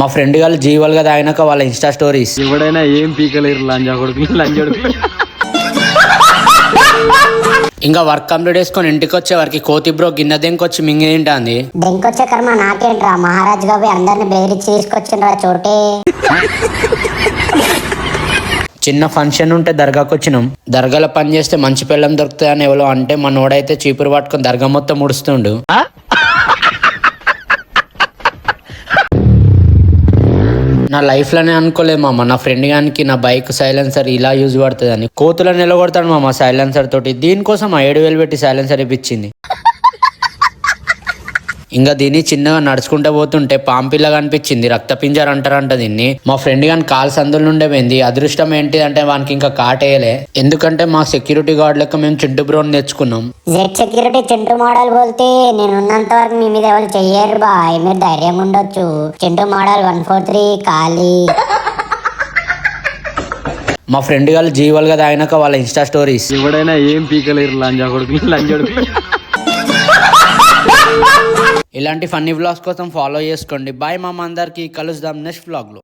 మా ఫ్రెండ్ గారు జీవల్ గా తాగినాక వాళ్ళ ఇన్స్టా స్టోరీస్. ఎవడైనా ఏం పీకలేరు లంజా కొడుకులు. ఇంకా వర్క్ కంప్లీట్ చేసుకొని ఇంటికి వచ్చే వరకు కోతి బ్రో గిన్నె దెంకొచ్చి మింగి తింటాంది. దెంకొచ్చే కర్మ నాకేంట్రా, మహారాజ్ గారు అందరిని బెదిరించి తీసుకొచ్చిండ్రా చోటే. చిన్న ఫంక్షన్ ఉంటే దర్గాకు వచ్చినాం. దర్గాలో పని చేస్తే మంచి పిల్లం దొరుకుతాయని ఎవరో అంటే మనోడైతే చీపురు పట్టుకొని దర్గా మొత్తం ముడుస్తుండు. నా లైఫ్ లోనే అనుకోలేదు మామ, నా ఫ్రెండ్ గానికి నా బైక్ సైలెన్సర్ ఇలా యూజ్ పడుతుందని. కోతులను నిలగొడతాడు మామ సైలెన్సర్ తోటి. దీనికోసం 7,000 పెట్టి సైలెన్సర్ ఇప్పించింది. ఇంకా దీన్ని చిన్నగా నడుచుకుంటూ పోతుంటే పాంపిల్లగా అనిపించింది. రక్తపింజర్ అంటారంట దీన్ని. మా ఫ్రెండ్ గాని కాలు సందుల నుండే పోయింది. అదృష్టం ఏంటిదంటే వానికి ఇంకా కాటేయలే. ఎందుకంటే మా సెక్యూరిటీ గార్డ్ లెక్క మేము చింటూ బ్రోని తెచ్చుకున్నాం. జెడ్ సెక్యూరిటీ చింటూ మోడల్ బోల్తే నేను ఉన్నంత వరకు మీ మీద ఎవరు చెయ్యరు బాయ్, మీరు ధైర్యంగా ఉండొచ్చు. చింటూ మోడల్ 143 ఖాళీ. మా ఫ్రెండ్ గారు జీవల్ గా తాగినాక వాళ్ళ ఇన్స్టా స్టోరీస్. ఎవడైనా ఏం పీకలేరు లంజా కొడుకులు. ఇలాంటి ఫన్నీ వ్లాగ్స్ కోసం ఫాలో చేసుకోండి. బాయ్ మామ, అందరికి కలుద్దాం నెక్స్ట్ వ్లాగ్ లో.